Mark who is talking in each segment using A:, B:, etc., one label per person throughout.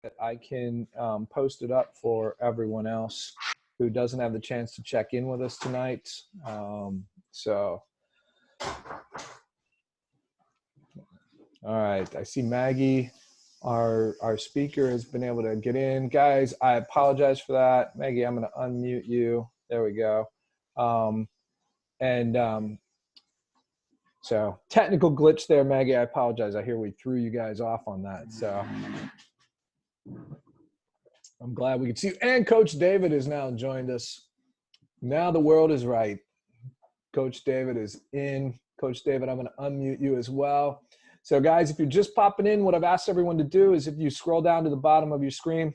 A: that I can post it up for everyone else who doesn't have the chance to check in with us tonight. So, all right, I see Maggie, our speaker, has been able to get in. Guys, I apologize for that. Maggie, I'm going to unmute you. There we go. So technical glitch there, Maggie. I apologize. I hear we threw you guys off on that. So I'm glad we could see you. And Coach David has now joined us. Now the world is right. Coach David is in. Coach David, I'm going to unmute you as well. So guys, if you're just popping in, what I've asked everyone to do is if you scroll down to the bottom of your screen,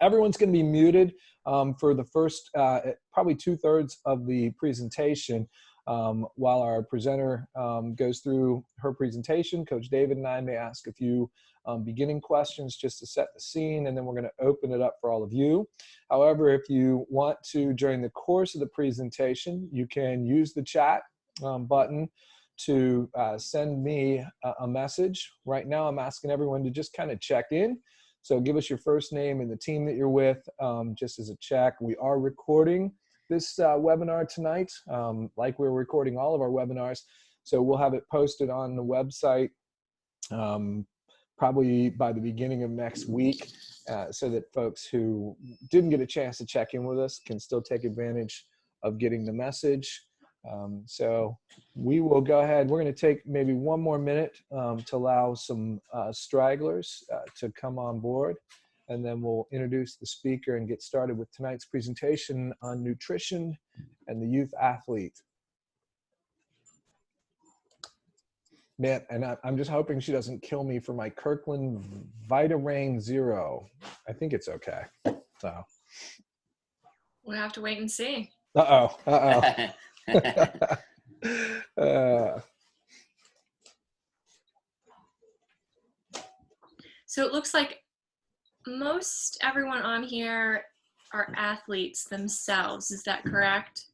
A: everyone's going to be muted for the first probably 2/3 of the presentation while our presenter goes through her presentation. Coach David and I may ask a few beginning questions just to set the scene, and then we're going to open it up for all of you. However, if you want to, during the course of the presentation, you can use the chat button to send me a message. Right now, I'm asking everyone to just kind of check in. So give us your first name and the team that you're with, just as a check. We are recording this webinar tonight, like we're recording all of our webinars. So we'll have it posted on the website probably by the beginning of next week, so that folks who didn't get a chance to check in with us can still take advantage of getting the message. So we will go ahead. We're going to take maybe one more minute to allow some stragglers to come on board, and then we'll introduce the speaker and get started with tonight's presentation on nutrition and the youth athlete. Man, and I'm just hoping she doesn't kill me for my Kirkland Vitarain Zero. I think it's okay. So
B: we'll have to wait and see. So it looks like most everyone on here are athletes themselves. Is that correct?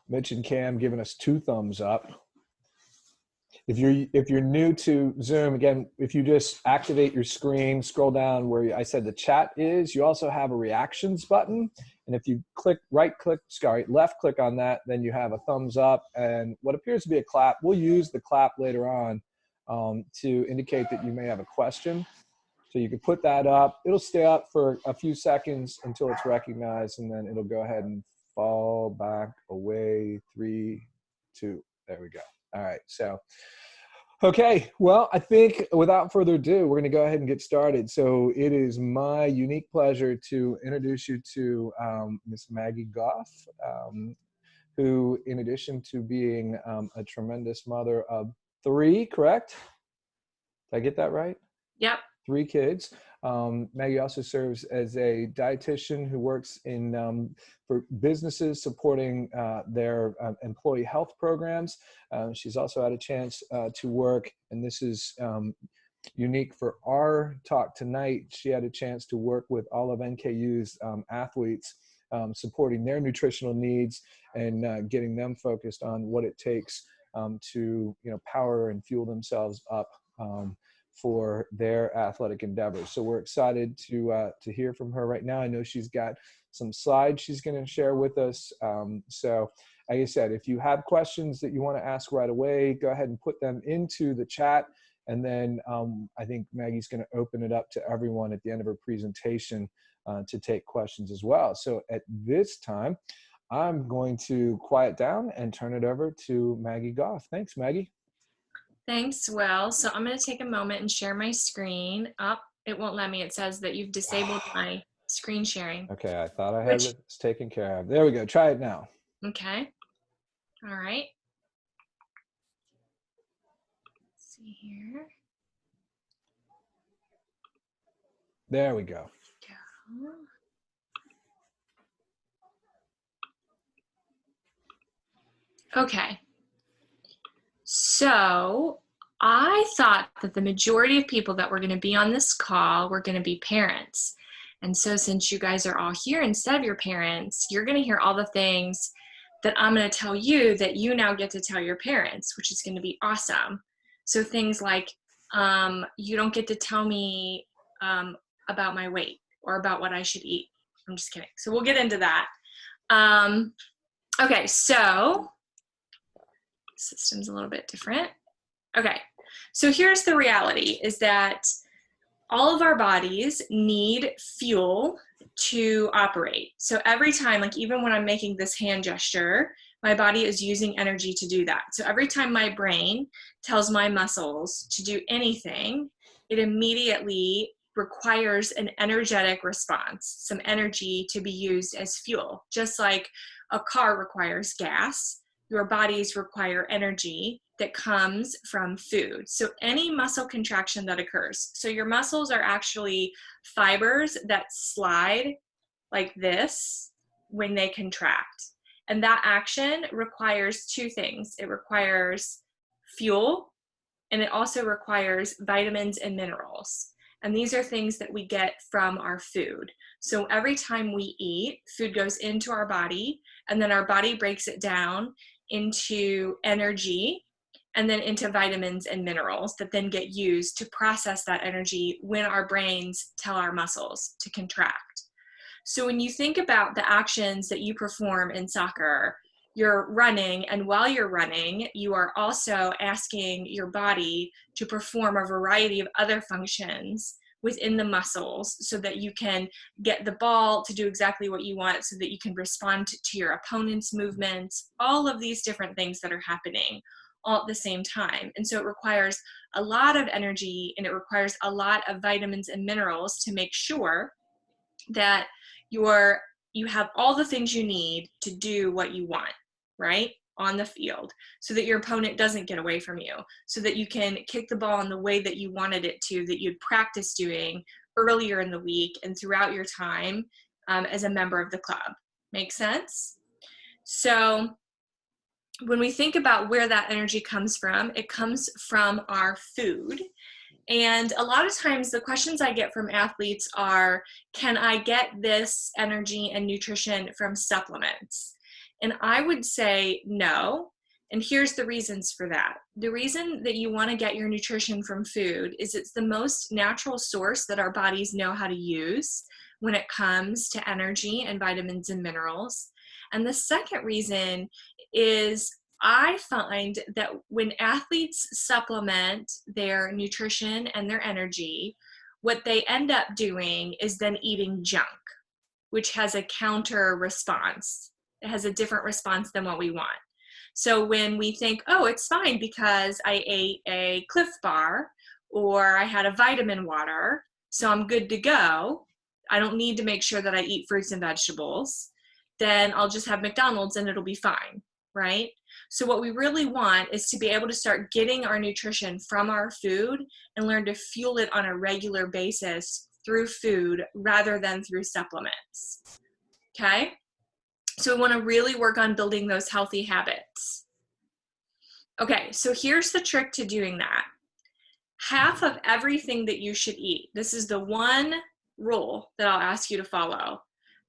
A: Mitch and Cam giving us 2 thumbs up. If you're new to Zoom, again, if you just activate your screen, scroll down where I said the chat is, you also have a reactions button. And if you left click on that, then you have a thumbs up and what appears to be a clap. We'll use the clap later on to indicate that you may have a question. So you can put that up. It'll stay up for a few seconds until it's recognized, and then it'll go ahead and fall back away. 3, 2, there we go. All right, so, okay, well, I think without further ado, we're gonna go ahead and get started. So it is my unique pleasure to introduce you to Miss Maggie Gough, who, in addition to being a tremendous mother of 3, correct? Did I get that right?
B: Yep.
A: 3 kids. Maggie also serves as a dietitian who works in for businesses supporting their employee health programs. She's also had a chance to work, and this is unique for our talk tonight. She had a chance to work with all of NKU's athletes, supporting their nutritional needs and getting them focused on what it takes to power and fuel themselves up for their athletic endeavors. So we're excited to hear from her right now. I know she's got some slides she's going to share with us. So like I said, if you have questions that you want to ask right away, go ahead and put them into the chat. And then I think Maggie's going to open it up to everyone at the end of her presentation to take questions as well. So at this time, I'm going to quiet down and turn it over to Maggie Gough. Thanks, Maggie.
B: Thanks, Will. So I'm going to take a moment and share my screen. It won't let me. It says that you've disabled my screen sharing.
A: Okay, I thought I had it taken care of. There we go. Try it now.
B: Okay. All right. Let's see here.
A: There we go.
B: Okay. So I thought that the majority of people that were going to be on this call were going to be parents. And so since you guys are all here instead of your parents, you're going to hear all the things that I'm going to tell you that you now get to tell your parents, which is going to be awesome. So things like You don't get to tell me about my weight or about what I should eat. I'm just kidding. So we'll get into that. Okay, so system's a little bit different. Okay, so here's the reality is that all of our bodies need fuel to operate. So every time, like even when I'm making this hand gesture, my body is using energy to do that. So every time my brain tells my muscles to do anything, it immediately requires an energetic response, some energy to be used as fuel. Just like a car requires gas, your bodies require energy that comes from food. So any muscle contraction that occurs, so your muscles are actually fibers that slide like this when they contract. And that action requires two things. It requires fuel, and it also requires vitamins and minerals. And these are things that we get from our food. So every time we eat, food goes into our body, and then our body breaks it down into energy and then into vitamins and minerals that then get used to process that energy when our brains tell our muscles to contract. So when you think about the actions that you perform in soccer, you're running, and while you're running, you are also asking your body to perform a variety of other functions within the muscles so that you can get the ball to do exactly what you want, so that you can respond to your opponent's movements, all of these different things that are happening all at the same time. And so it requires a lot of energy, and it requires a lot of vitamins and minerals to make sure that you have all the things you need to do what you want, right, on the field, so that your opponent doesn't get away from you, so that you can kick the ball in the way that you wanted it to, that you'd practice doing earlier in the week and throughout your time as a member of the club. Make sense? So when we think about where that energy comes from, it comes from our food. And a lot of times the questions I get from athletes are, can I get this energy and nutrition from supplements? And I would say no. And here's the reasons for that. The reason that you want to get your nutrition from food is it's the most natural source that our bodies know how to use when it comes to energy and vitamins and minerals. And the second reason is I find that when athletes supplement their nutrition and their energy, what they end up doing is then eating junk, which has a counter response. It has a different response than what we want. So when we think, oh, it's fine because I ate a Cliff Bar or I had a vitamin water, so I'm good to go, I don't need to make sure that I eat fruits and vegetables, then I'll just have McDonald's and it'll be fine, right? So what we really want is to be able to start getting our nutrition from our food and learn to fuel it on a regular basis through food rather than through supplements, okay? So we want to really work on building those healthy habits. Okay, so here's the trick to doing that. Half of everything that you should eat, this is the one rule that I'll ask you to follow.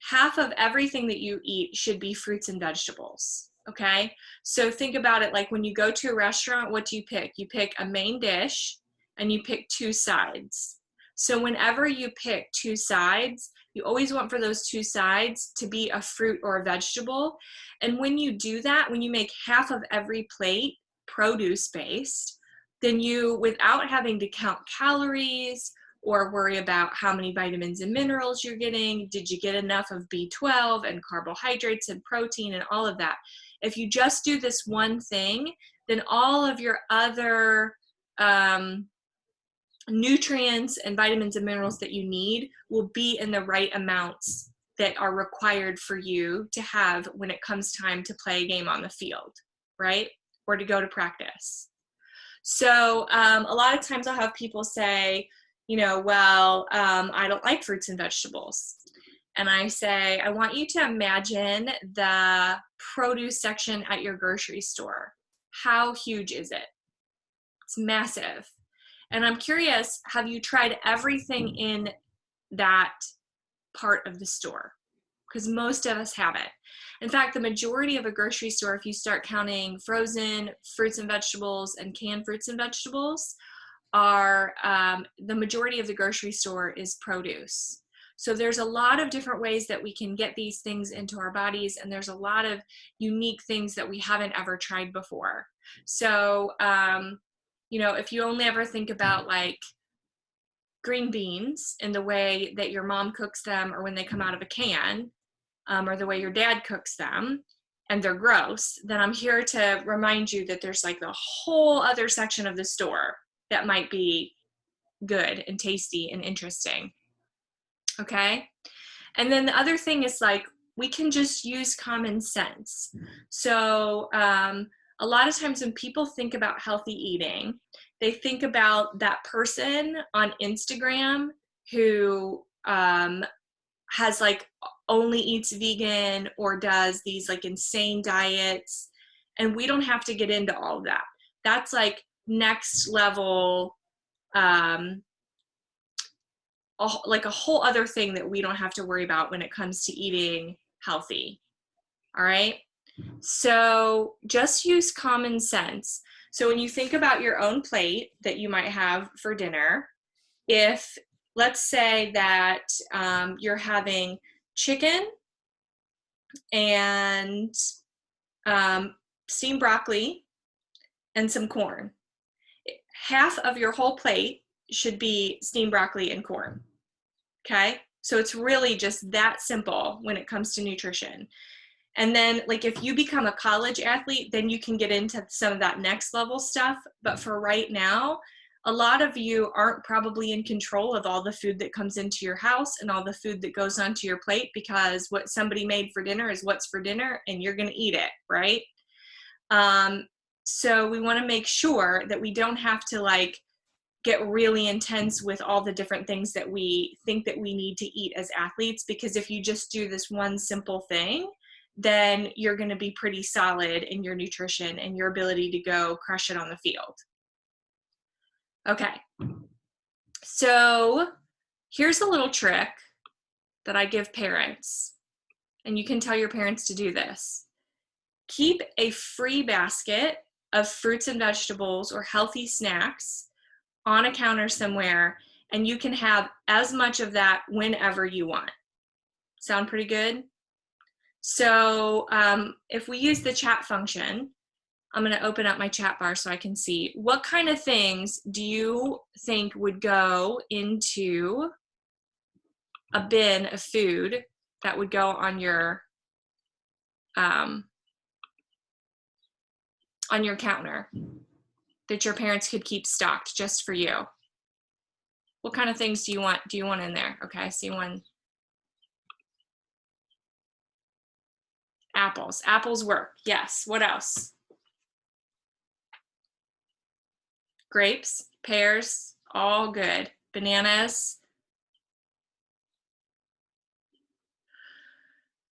B: Half of everything that you eat should be fruits and vegetables, okay? So think about it like when you go to a restaurant, what do you pick? You pick a main dish and you pick two sides. So whenever you pick two sides, you always want for those two sides to be a fruit or a vegetable. And when you do that, when you make half of every plate produce-based, then you, without having to count calories or worry about how many vitamins and minerals you're getting, did you get enough of B12 and carbohydrates and protein and all of that. If you just do this one thing, then all of your other nutrients and vitamins and minerals that you need will be in the right amounts that are required for you to have when it comes time to play a game on the field, right? Or to go to practice. So a lot of times I'll have people say, you know, well, I don't like fruits and vegetables. And I say, I want you to imagine the produce section at your grocery store. How huge is it? It's massive. And I'm curious, have you tried everything in that part of the store? Because most of us haven't. In fact, the majority of a grocery store, if you start counting frozen fruits and vegetables and canned fruits and vegetables, are the majority of the grocery store is produce. So there's a lot of different ways that we can get these things into our bodies, and there's a lot of unique things that we haven't ever tried before. So, you know, if you only ever think about like green beans in the way that your mom cooks them or when they come out of a can, or the way your dad cooks them, and they're gross, then I'm here to remind you that there's like a whole other section of the store that might be good and tasty and interesting. Okay? And then the other thing is like, we can just use common sense. So a lot of times when people think about healthy eating, they think about that person on Instagram who has like only eats vegan or does these like insane diets. And we don't have to get into all of that. That's like next level, like a whole other thing that we don't have to worry about when it comes to eating healthy. All right. So just use common sense. So when you think about your own plate that you might have for dinner, if let's say that you're having chicken and steamed broccoli and some corn, half of your whole plate should be steamed broccoli and corn. Okay, so it's really just that simple when it comes to nutrition. And then like if you become a college athlete, then you can get into some of that next level stuff. But for right now, a lot of you aren't probably in control of all the food that comes into your house and all the food that goes onto your plate, because what somebody made for dinner is what's for dinner and you're going to eat it, right? So we want to make sure that we don't have to like get really intense with all the different things that we think that we need to eat as athletes, because if you just do this one simple thing, then you're going to be pretty solid in your nutrition and your ability to go crush it on the field. Okay, so here's a little trick that I give parents, and you can tell your parents to do this. Keep a free basket of fruits and vegetables or healthy snacks on a counter somewhere, and you can have as much of that whenever you want. Sound pretty good? So if we use the chat function, I'm going to open up my chat bar so I can see what kind of things do you think would go into a bin of food that would go on your counter that your parents could keep stocked just for you. What kind of things do you want in there? Okay, I see one. Apples. Apples work. Yes. What else? Grapes, pears, all good. Bananas.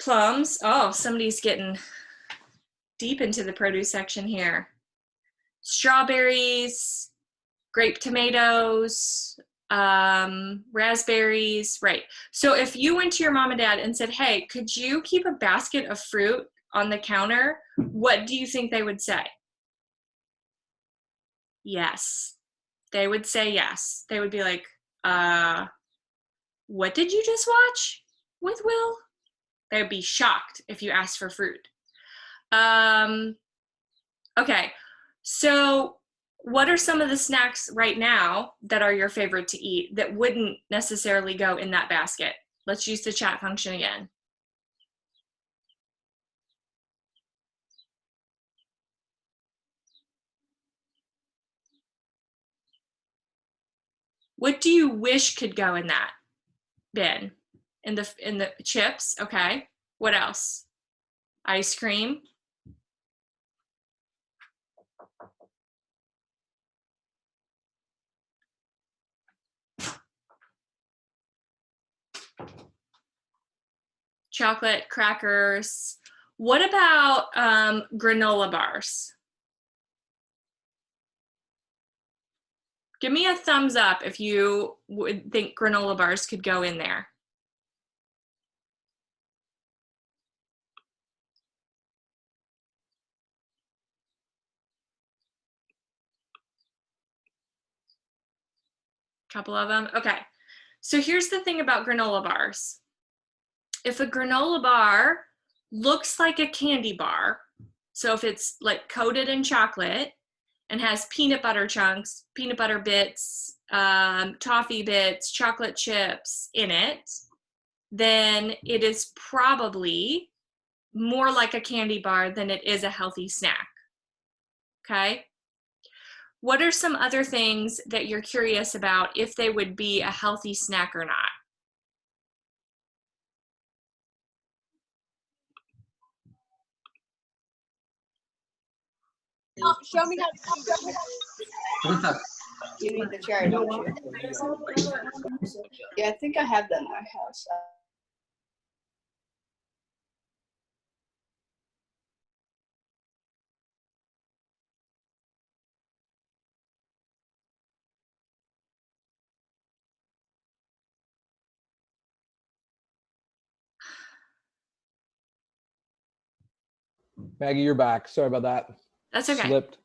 B: Plums. Oh, somebody's getting deep into the produce section here. Strawberries, grape tomatoes, raspberries, right. So if you went to your mom and dad and said, hey, could you keep a basket of fruit on the counter? What do you think they would say? Yes. They would say yes. They would be like, what did you just watch with Will? They would be shocked if you asked for fruit. Okay, so what are some of the snacks right now that are your favorite to eat that wouldn't necessarily go in that basket? Let's use the chat function again. What do you wish could go in that bin? In the chips, okay. What else? Ice cream. Chocolate, crackers. What about granola bars? Give me a thumbs up if you would think granola bars could go in there. Couple of them? Okay. So here's the thing about granola bars. If a granola bar looks like a candy bar, so if it's like coated in chocolate and has peanut butter chunks, peanut butter bits, toffee bits, chocolate chips in it, then it is probably more like a candy bar than it is a healthy snack. Okay? What are some other things that you're curious about if they would be a healthy snack or not?
C: Show me how to do that. You need the chair, don't you? Yeah, I think I have that in my house.
A: Maggie, you're back. Sorry about that.
B: That's okay.
A: Slipped.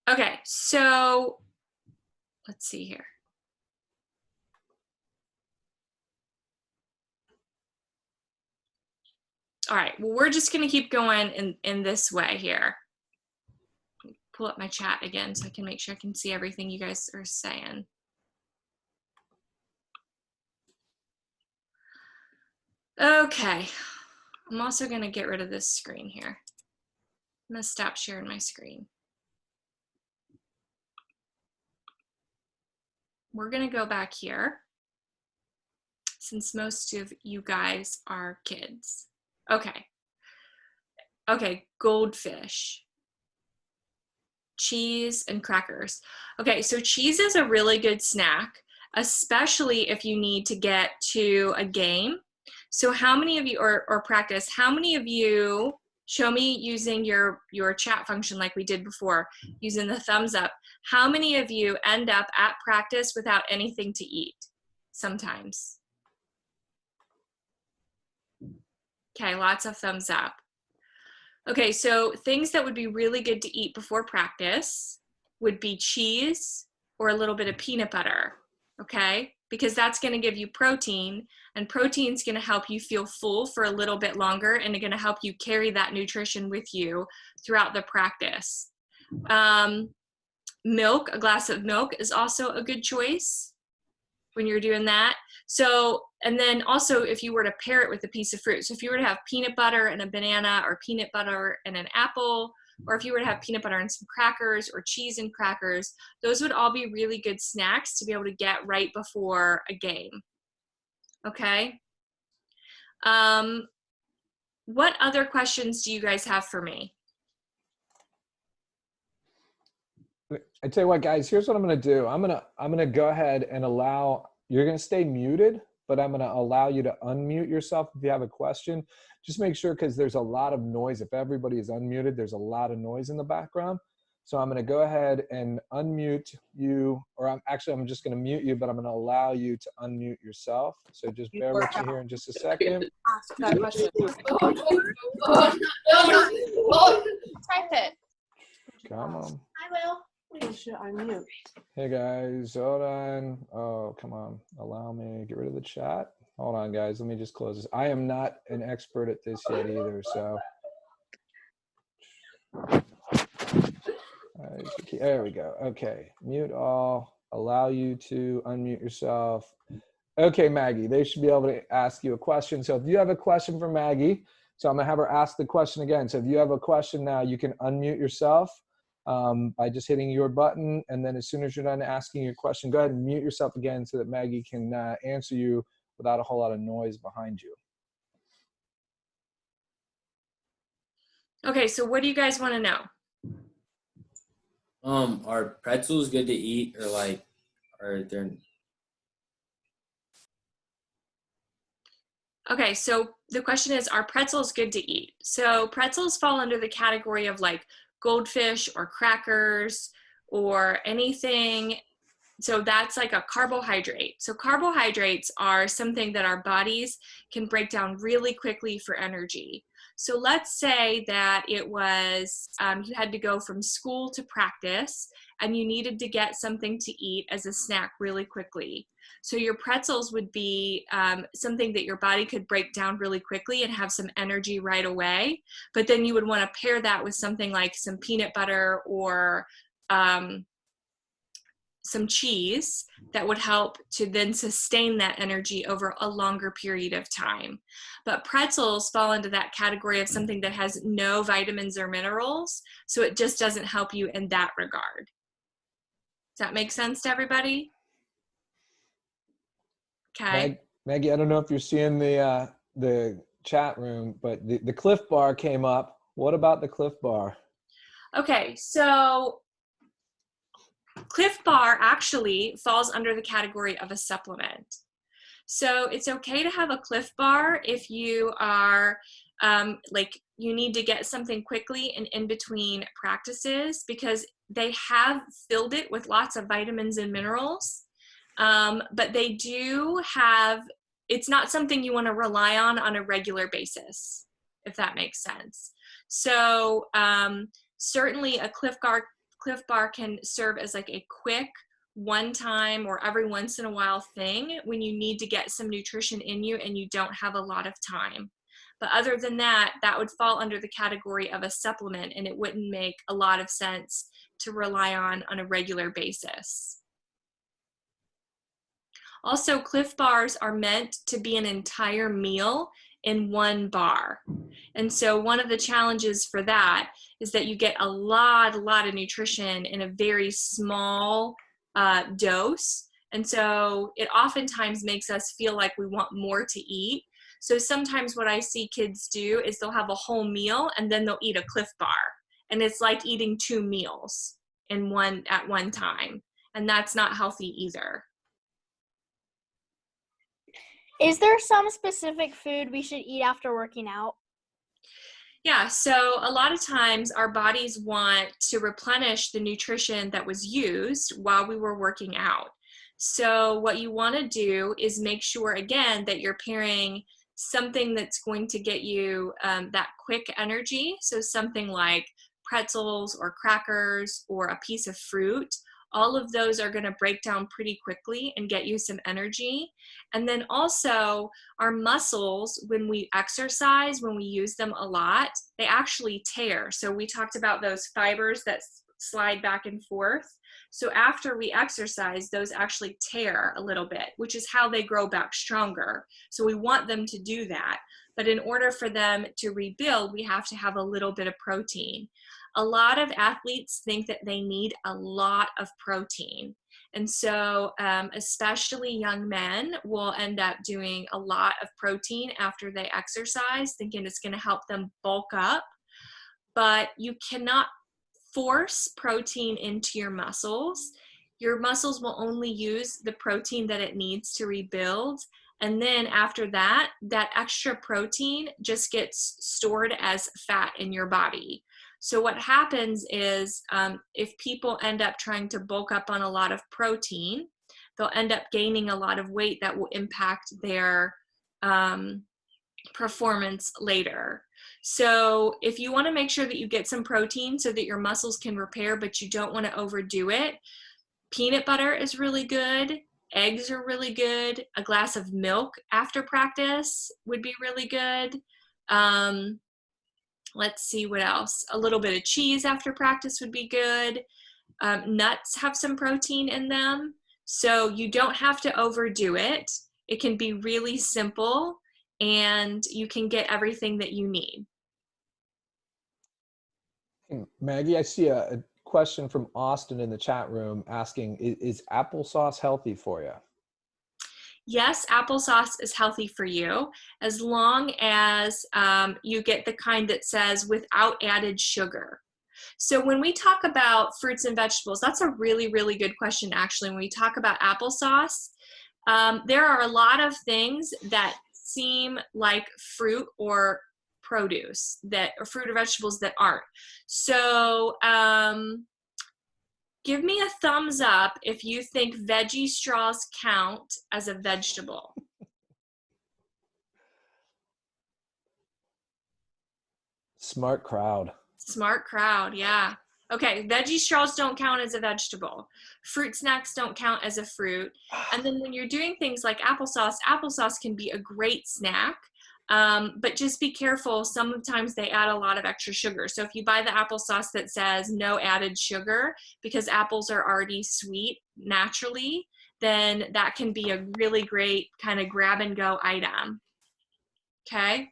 B: Okay, so let's see here. All right, well, we're just gonna keep going in this way here. Pull up my chat again so I can make sure I can see everything you guys are saying. Okay, I'm also gonna get rid of this screen here. I'm gonna stop sharing my screen. We're gonna go back here since most of you guys are kids. Okay. Okay, goldfish, cheese, and crackers. Okay, so cheese is a really good snack, especially if you need to get to a game. So how many of you, or practice, how many of you, show me using your chat function like we did before, using the thumbs up, how many of you end up at practice without anything to eat sometimes? Okay, lots of thumbs up. Okay, so things that would be really good to eat before practice would be cheese or a little bit of peanut butter, okay? Because that's gonna give you protein, and protein's gonna help you feel full for a little bit longer and gonna help you carry that nutrition with you throughout the practice. Milk, a glass of milk is also a good choice when you're doing that. So, and then also if you were to pair it with a piece of fruit, so if you were to have peanut butter and a banana, or peanut butter and an apple, or if you were to have peanut butter and some crackers, or cheese and crackers, those would all be really good snacks to be able to get right before a game. Okay. What other questions do you guys have for me?
A: I tell you what, guys, here's what I'm going to do. I'm going to go ahead and allow, you're going to stay muted, but I'm going to allow you to unmute yourself if you have a question. Just make sure, because there's a lot of noise. If everybody is unmuted, there's a lot of noise in the background. So I'm going to go ahead and unmute you, or I'm just going to mute you, but I'm going to allow you to unmute yourself. So just bear with me here in just a second.
C: Ask that question. Type it.
A: Come on.
C: I will. We should unmute.
A: Hey guys, hold on. Oh, come on. Allow me. Get rid of the chat. Hold on, guys. Let me just close this. I am not an expert at this yet either, so. There we go. Okay. Mute all. Allow you to unmute yourself. Okay, Maggie, they should be able to ask you a question. So if you have a question for Maggie, so I'm going to have her ask the question again. So if you have a question now, you can unmute yourself by just hitting your button. And then as soon as you're done asking your question, go ahead and mute yourself again so that Maggie can answer you without a whole lot of noise behind you.
B: Okay, so what do you guys want to know?
D: Are pretzels good to eat, or like, are there?
B: Okay, so the question is, are pretzels good to eat? So pretzels fall under the category of like goldfish or crackers or anything So that's like a carbohydrate. So carbohydrates are something that our bodies can break down really quickly for energy. So let's say that it was, you had to go from school to practice and you needed to get something to eat as a snack really quickly. So your pretzels would be something that your body could break down really quickly and have some energy right away. But then you would want to pair that with something like some peanut butter or some cheese that would help to then sustain that energy over a longer period of time. But pretzels fall into that category of something that has no vitamins or minerals, so it just doesn't help you in that regard. Does that make sense to everybody? Okay.
A: Maggie, I don't know if you're seeing the chat room, but the Cliff Bar came up. What about the Cliff Bar?
B: Okay, so Cliff Bar actually falls under the category of a supplement. So it's okay to have a Cliff Bar if you are like you need to get something quickly and in between practices, because they have filled it with lots of vitamins and minerals. But they do have, it's not something you want to rely on a regular basis, if that makes sense. So certainly a Cliff Bar can serve as like a quick one time or every once in a while thing when you need to get some nutrition in you and you don't have a lot of time. But other than that, that would fall under the category of a supplement, and it wouldn't make a lot of sense to rely on a regular basis. Also, Cliff Bars are meant to be an entire meal in one bar. And so one of the challenges for that is that you get a lot of nutrition in a very small dose. And so it oftentimes makes us feel like we want more to eat. So sometimes what I see kids do is they'll have a whole meal and then they'll eat a Cliff Bar. And it's like eating 2 meals at one time. And that's not healthy either.
E: Is there some specific food we should eat after working out?
B: Yeah, so a lot of times our bodies want to replenish the nutrition that was used while we were working out. So what you want to do is make sure, again, that you're pairing something that's going to get you that quick energy. So something like pretzels or crackers or a piece of fruit. All of those are going to break down pretty quickly and get you some energy. And then also our muscles, when we exercise, when we use them a lot, they actually tear. So we talked about those fibers that slide back and forth. So after we exercise, those actually tear a little bit, which is how they grow back stronger. So we want them to do that. But in order for them to rebuild, we have to have a little bit of protein. A lot of athletes think that they need a lot of protein. And so especially young men will end up doing a lot of protein after they exercise, thinking it's going to help them bulk up. But you cannot force protein into your muscles. Your muscles will only use the protein that it needs to rebuild. And then after that, that extra protein just gets stored as fat in your body. So what happens is if people end up trying to bulk up on a lot of protein, they'll end up gaining a lot of weight that will impact their performance later. So if you want to make sure that you get some protein so that your muscles can repair, but you don't want to overdo it, peanut butter is really good. Eggs are really good. A glass of milk after practice would be really good. Let's see what else. A little bit of cheese after practice would be good. Nuts have some protein in them. So you don't have to overdo it. It can be really simple and you can get everything that you need.
A: Maggie, I see a question from Austin in the chat room asking, is applesauce healthy for you?
B: Yes, applesauce is healthy for you as long as you get the kind that says without added sugar. So when we talk about fruits and vegetables, that's a really, really good question actually. When we talk about applesauce, there are a lot of things that seem like fruit or fruit or vegetables that aren't. So give me a thumbs up if you think veggie straws count as a vegetable.
A: Smart crowd.
B: Smart crowd, yeah. Okay, veggie straws don't count as a vegetable. Fruit snacks don't count as a fruit. And then when you're doing things like applesauce can be a great snack. But just be careful. Sometimes they add a lot of extra sugar. So if you buy the applesauce that says no added sugar, because apples are already sweet naturally, then that can be a really great kind of grab and go item. Okay?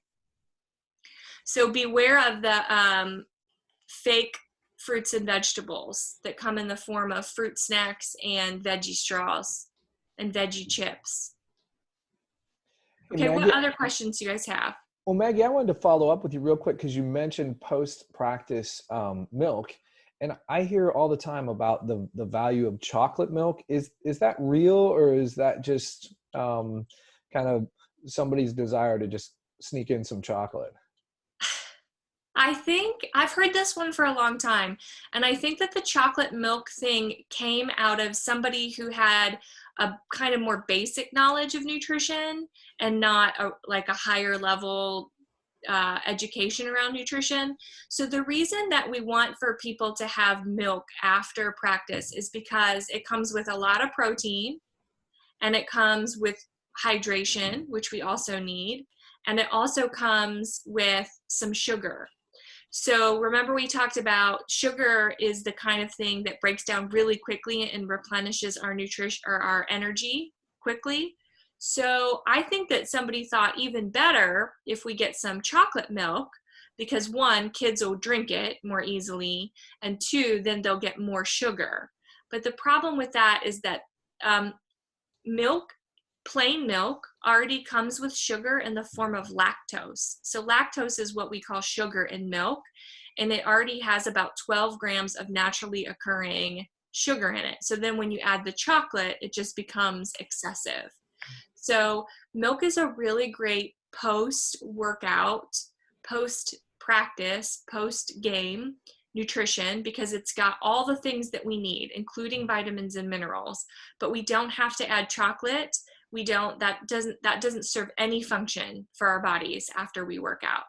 B: So beware of the fake fruits and vegetables that come in the form of fruit snacks and veggie straws and veggie chips.
A: Hey,
B: Okay,
A: Maggie,
B: what other questions do you guys have?
A: well, Maggie, I wanted to follow up with you real quick because you mentioned post-practice milk, and I hear all the time about the value of chocolate milk. Is that real, or is that just kind of somebody's desire to just sneak in some chocolate?
B: I think I've heard this one for a long time, and I think that the chocolate milk thing came out of somebody who had a kind of more basic knowledge of nutrition and not like a higher level education around nutrition. So the reason that we want for people to have milk after practice is because it comes with a lot of protein, and it comes with hydration, which we also need, and it also comes with some sugar. So remember we talked about sugar is the kind of thing that breaks down really quickly and replenishes our nutrition or our energy quickly. So I think that somebody thought even better if we get some chocolate milk, because one, kids will drink it more easily, and two, then they'll get more sugar. But the problem with that is that milk, plain milk, already comes with sugar in the form of lactose. So lactose is what we call sugar in milk, and it already has about 12 grams of naturally occurring sugar in it. So then when you add the chocolate, it just becomes excessive. So milk is a really great post-workout, post-practice, post-game nutrition, because it's got all the things that we need, including vitamins and minerals. But we don't have to add chocolate. That doesn't serve any function for our bodies after we work out.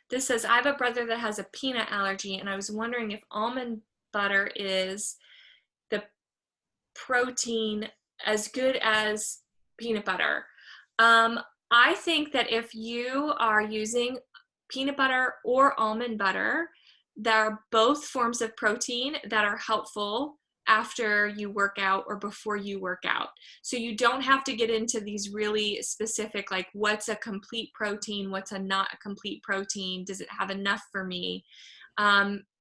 B: This says, I have a brother that has a peanut allergy, and I was wondering if almond butter is the protein as good as peanut butter. I think that if you are using peanut butter or almond butter, they're both forms of protein that are helpful after you work out or before you work out. So you don't have to get into these really specific, like what's a complete protein, what's a not a complete protein, does it have enough for me?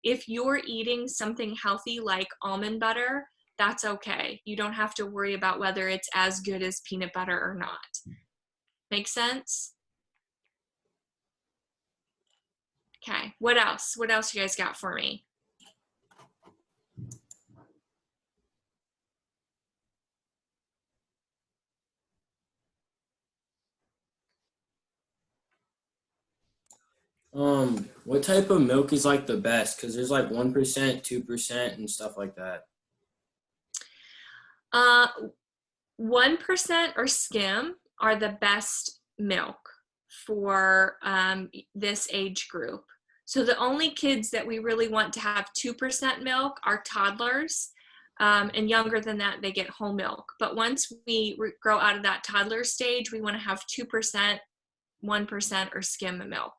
B: If you're eating something healthy like almond butter, that's okay. You don't have to worry about whether it's as good as peanut butter or not. Make sense? Okay, what else? What else you guys got for me?
D: What type of milk is like the best? Because there's like 1%, 2%, and stuff like that.
B: 1% or skim are the best milk for this age group. So the only kids that we really want to have 2% milk are toddlers, and younger than that, they get whole milk. But once we grow out of that toddler stage, we want to have 2%, 1%, or skim milk.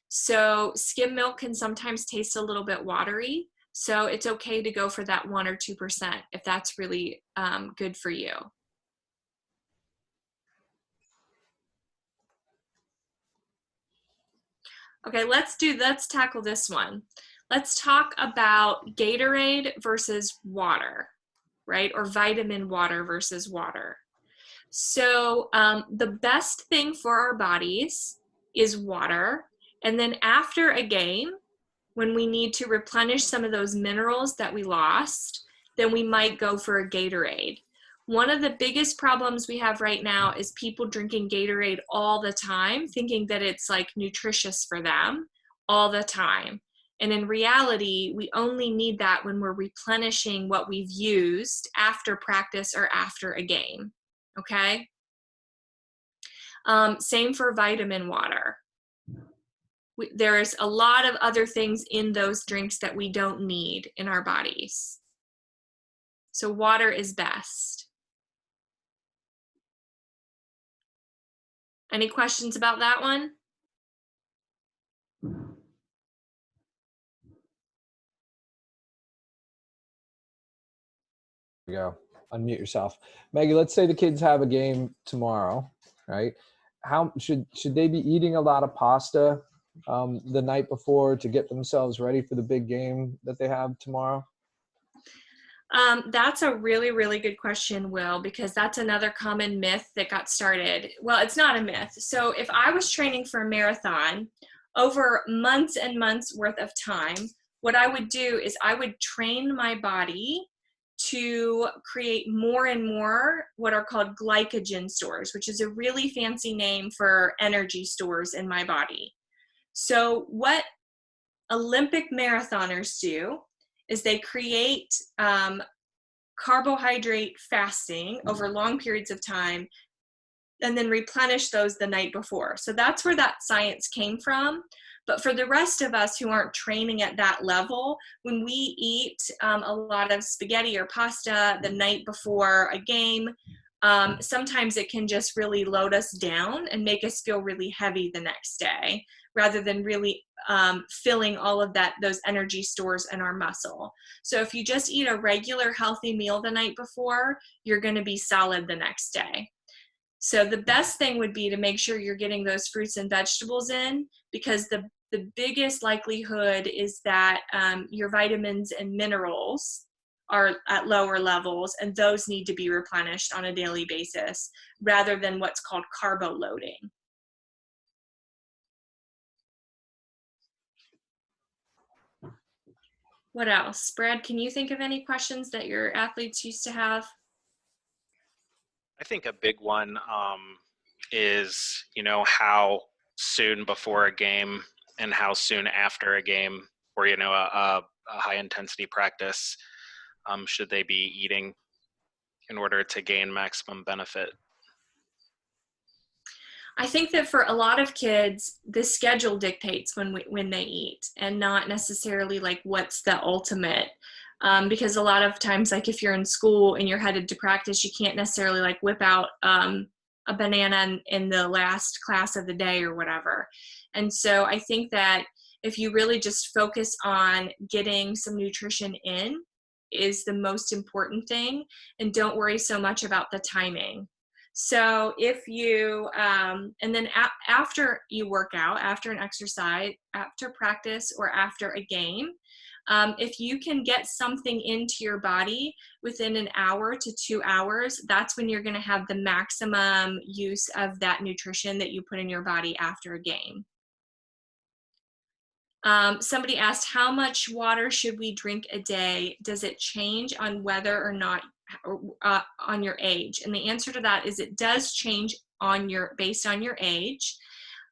B: So skim milk can sometimes taste a little bit watery. So it's okay to go for that 1 or 2% if that's really good for you. Okay, let's tackle this one. Let's talk about Gatorade versus water, right? Or vitamin water versus water. So the best thing for our bodies is water. And then after a game, when we need to replenish some of those minerals that we lost, then we might go for a Gatorade. One of the biggest problems we have right now is people drinking Gatorade all the time, thinking that it's like nutritious for them all the time. And in reality, we only need that when we're replenishing what we've used after practice or after a game, okay? Same for vitamin water. There's a lot of other things in those drinks that we don't need in our bodies. So water is best. Any questions about that one?
A: There you go. Unmute yourself. Maggie, let's say the kids have a game tomorrow, right? How should they be eating a lot of pasta the night before to get themselves ready for the big game that they have tomorrow?
B: That's a really, really good question, Will, because that's another common myth that got started. Well, it's not a myth. So if I was training for a marathon over months and months worth of time, what I would do is I would train my body to create more and more what are called glycogen stores, which is a really fancy name for energy stores in my body. So what Olympic marathoners do is they create carbohydrate fasting over long periods of time and then replenish those the night before. So that's where that science came from. But for the rest of us who aren't training at that level, when we eat a lot of spaghetti or pasta the night before a game, sometimes it can just really load us down and make us feel really heavy the next day, rather than really filling all of those energy stores in our muscle. So if you just eat a regular healthy meal the night before, you're going to be solid the next day. So the best thing would be to make sure you're getting those fruits and vegetables in, because the biggest likelihood is that your vitamins and minerals are at lower levels, and those need to be replenished on a daily basis rather than what's called carbo loading. What else? Brad, can you think of any questions that your athletes used to have?
F: I think a big one is, how soon before a game and how soon after a game, or, a high intensity practice, should they be eating in order to gain maximum benefit?
B: I think that for a lot of kids, the schedule dictates when they eat, and not necessarily like what's the ultimate. Because a lot of times, like if you're in school and you're headed to practice, you can't necessarily like whip out a banana in the last class of the day or whatever. And so I think that if you really just focus on getting some nutrition in is the most important thing, and don't worry so much about the timing. So if you, and then after you work out, after an exercise, after practice, or after a game, if you can get something into your body within an hour to 2 hours, that's when you're going to have the maximum use of that nutrition that you put in your body after a game. Somebody asked, how much water should we drink a day? Does it change on whether or not on your age? And the answer to that is it does change based on your age.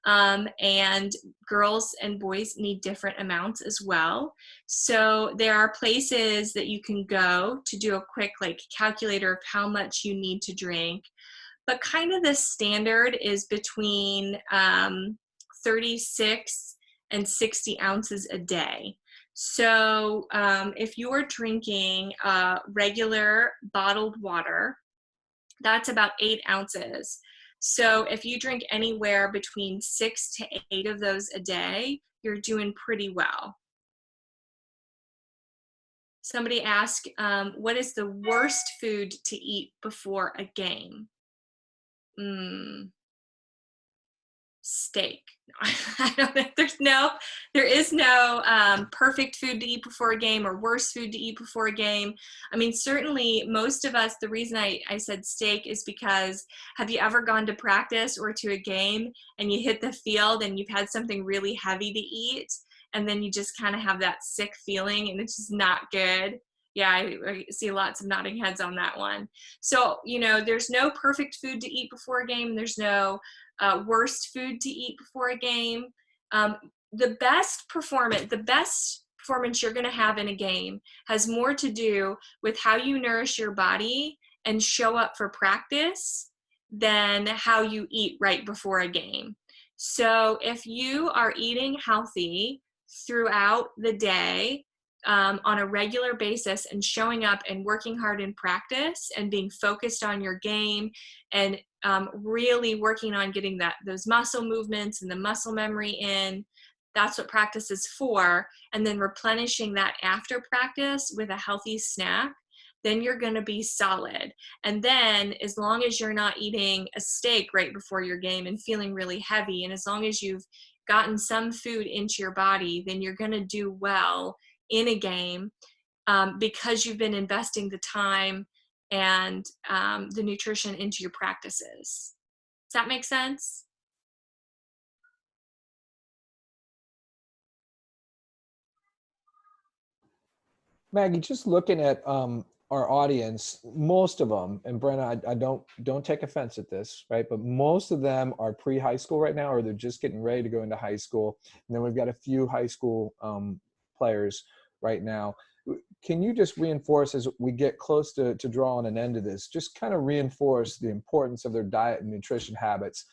B: And girls and boys need different amounts as well. So there are places that you can go to do a quick calculator of how much you need to drink. But kind of the standard is between 36 and 60 ounces a day. So if you're drinking regular bottled water, that's about 8 ounces. So if you drink anywhere between 6 to 8 of those a day, you're doing pretty well. Somebody asked, what is the worst food to eat before a game? Steak. I don't know. There is no perfect food to eat before a game or worse food to eat before a game. I mean, certainly most of us, the reason I said steak is because, have you ever gone to practice or to a game and you hit the field and you've had something really heavy to eat, and then you just kind of have that sick feeling and it's just not good? Yeah, I see lots of nodding heads on that one. So, there's no perfect food to eat before a game. There's no worst food to eat before a game. the best performance you're going to have in a game has more to do with how you nourish your body and show up for practice than how you eat right before a game. So if you are eating healthy throughout the day, on a regular basis, and showing up and working hard in practice and being focused on your game, and really working on getting those muscle movements and the muscle memory in, that's what practice is for, and then replenishing that after practice with a healthy snack, then you're going to be solid. And then as long as you're not eating a steak right before your game and feeling really heavy, and as long as you've gotten some food into your body, then you're going to do well in a game, because you've been investing the time and the nutrition into your practices. Does that make sense?
A: Maggie, just looking at our audience, most of them, and Brenna, I don't take offense at this, right? But most of them are pre-high school right now, or they're just getting ready to go into high school. And then we've got a few high school players right now. Can you just reinforce, as we get close to drawing an end to this, just kind of reinforce the importance of their diet and nutrition habits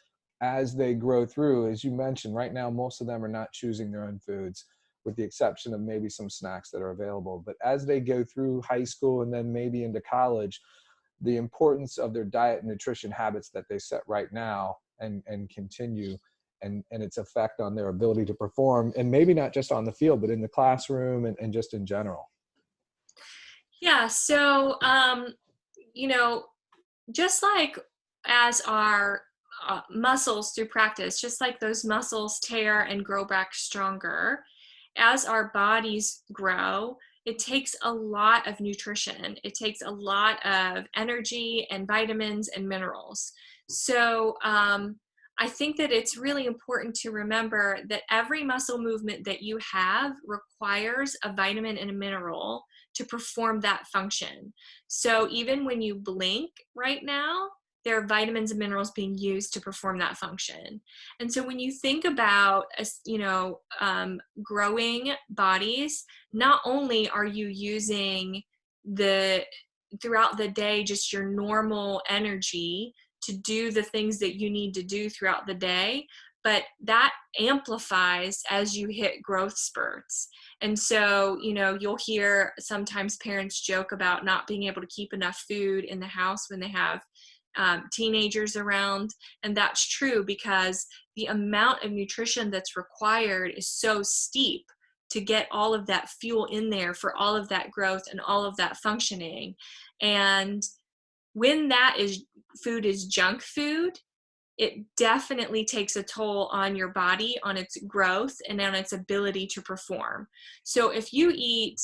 A: as they grow through? As you mentioned, right now, most of them are not choosing their own foods, with the exception of maybe some snacks that are available. But as they go through high school and then maybe into college, the importance of their diet and nutrition habits that they set right now and continue, and its effect on their ability to perform, and maybe not just on the field, but in the classroom and just in general.
B: Yeah, so, just like as our muscles through practice, just like those muscles tear and grow back stronger, as our bodies grow, it takes a lot of nutrition. It takes a lot of energy and vitamins and minerals. So I think that it's really important to remember that every muscle movement that you have requires a vitamin and a mineral to perform that function. So even when you blink right now, there are vitamins and minerals being used to perform that function. And so when you think about, growing bodies, not only are you using throughout the day, just your normal energy to do the things that you need to do throughout the day, but that amplifies as you hit growth spurts. And so, you'll hear sometimes parents joke about not being able to keep enough food in the house when they have teenagers around. And that's true, because the amount of nutrition that's required is so steep to get all of that fuel in there for all of that growth and all of that functioning. And when food is junk food, it definitely takes a toll on your body, on its growth, and on its ability to perform. So if you eat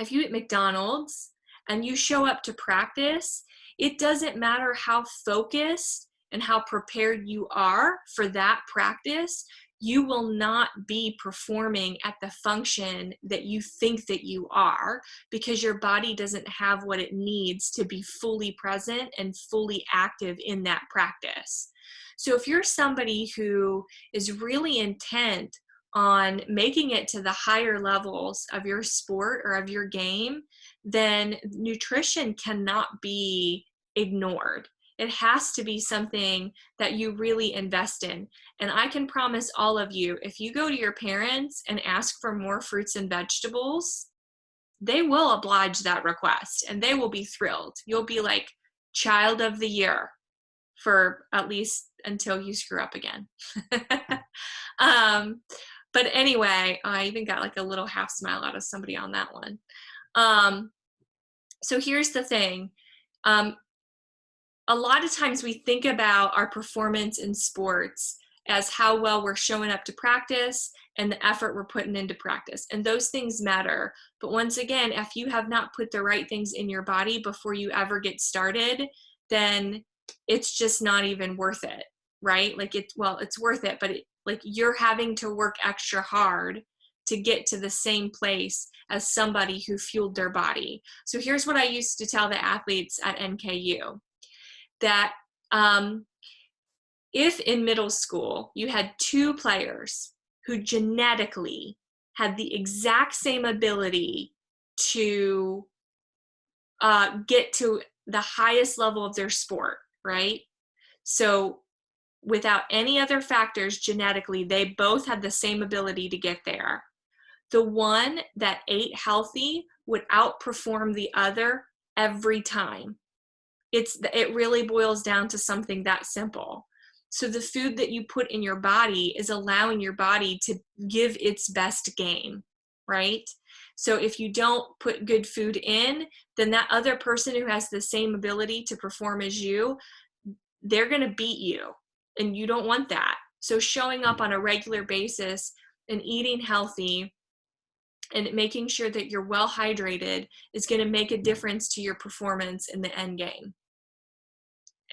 B: McDonald's and you show up to practice, it doesn't matter how focused and how prepared you are for that practice, you will not be performing at the function that you think that you are, because your body doesn't have what it needs to be fully present and fully active in that practice. So if you're somebody who is really intent on making it to the higher levels of your sport or of your game, then nutrition cannot be ignored. It has to be something that you really invest in. And I can promise all of you, if you go to your parents and ask for more fruits and vegetables, they will oblige that request and they will be thrilled. You'll be like child of the year for at least until you screw up again. But anyway, I even got like a little half smile out of somebody on that one. So here's the thing. A lot of times we think about our performance in sports as how well we're showing up to practice and the effort we're putting into practice. And those things matter. But once again, if you have not put the right things in your body before you ever get started, then it's just not even worth it, right? It's worth it, but you're having to work extra hard to get to the same place as somebody who fueled their body. So here's what I used to tell the athletes at NKU. That if in middle school you had two players who genetically had the exact same ability to get to the highest level of their sport, right? So without any other factors genetically, they both had the same ability to get there. The one that ate healthy would outperform the other every time. It really boils down to something that simple. So the food that you put in your body is allowing your body to give its best game, right? So if you don't put good food in, then that other person who has the same ability to perform as you, they're going to beat you, and you don't want that. So showing up on a regular basis and eating healthy and making sure that you're well hydrated is going to make a difference to your performance in the end game.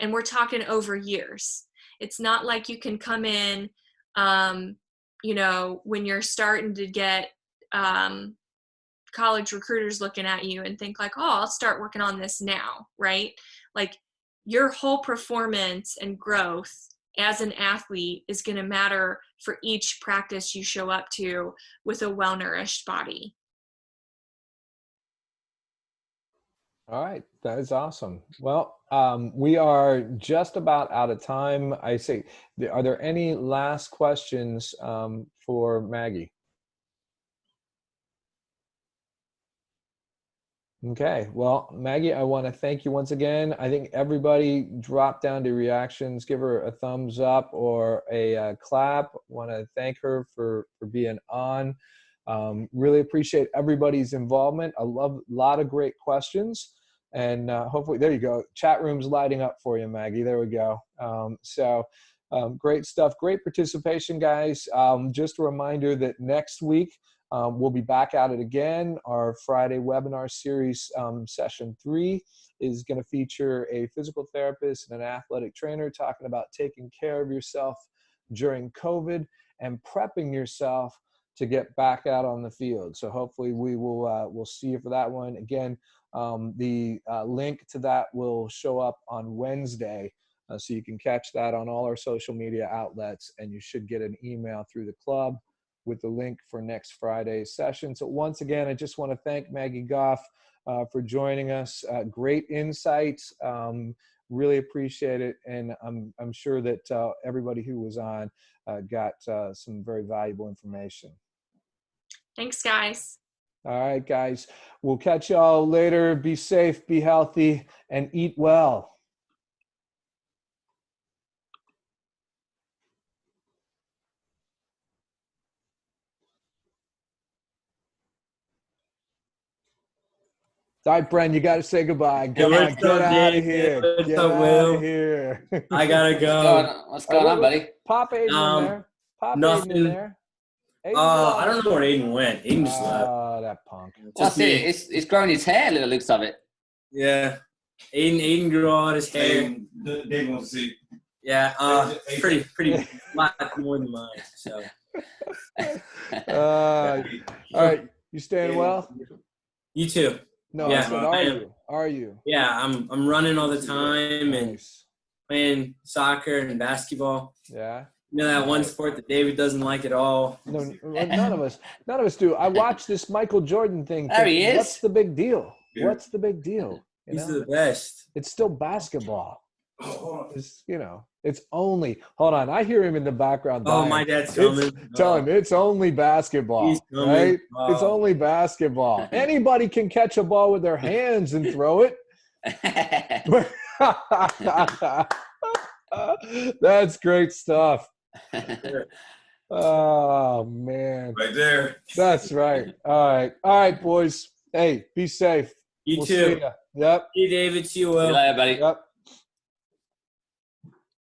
B: And we're talking over years. It's not like you can come in, you know, when you're starting to get college recruiters looking at you and think like, oh, I'll start working on this now, right? Like your whole performance and growth as an athlete is going to matter for each practice you show up to with a well-nourished body.
A: All right, that is awesome. Well, we are just about out of time. I say, are there any last questions for Maggie? Okay, well, Maggie, I want to thank you once again. I think everybody drop down to reactions, give her a thumbs up or a clap. Want to thank her for being on. Really appreciate everybody's involvement. I love a lot of great questions. And hopefully, there you go. Chat room's lighting up for you, Maggie. There we go. Great stuff. Great participation, guys. Just a reminder that next week, we'll be back at it again. Our Friday webinar series, session 3, is going to feature a physical therapist and an athletic trainer talking about taking care of yourself during COVID and prepping yourself to get back out on the field. So hopefully we'll see you for that one. Again, the link to that will show up on Wednesday. So you can catch that on all our social media outlets, and you should get an email through the club with the link for next Friday's session. So once again, I just want to thank Maggie Gough for joining us. Great insights. Really appreciate it. And I'm sure that everybody who was on got some very valuable information.
B: Thanks, guys.
A: All right, guys. We'll catch y'all later. Be safe, be healthy, and eat well. All right, Bren, you got to say goodbye. Come on, get out of here. Get out of here.
D: I gotta go.
C: What's going on, buddy?
A: Pop Aiden in there. Pop
D: nothing.
A: Aiden in there.
D: I don't know where Aiden went. Aiden just left.
A: Oh, that punk.
C: Well, see, it's growing his hair, little looks of it.
D: Yeah. Aiden grew out his hair.
G: They want to see.
D: Yeah, pretty lot more than mine. So.
A: All right, you staying well?
D: You too.
A: No,
D: yeah,
A: I said, are you?
D: Yeah, I'm running all the time and
A: Nice.
D: playing soccer and basketball.
A: Yeah.
D: You know that one sport that David doesn't like at all.
A: No, none of us do. I watched this Michael Jordan thing.
C: There he is.
A: What's the big deal? What's the big deal?
D: He's the best.
A: It's still basketball. It's, it's only, hold on, I hear him in the background.
D: Oh, my dad's coming.
A: Tell him it's only basketball.
D: He's coming.
A: Right?
D: Oh.
A: It's only basketball. Anybody can catch a ball with their hands and throw it. That's great stuff. Oh, man.
G: Right there.
A: That's right. All right, boys. Hey, be safe.
D: You
A: We'll
D: too.
A: see ya. Yep.
D: Hey, David. See you
C: See
D: well.
C: you later, buddy.
A: Yep.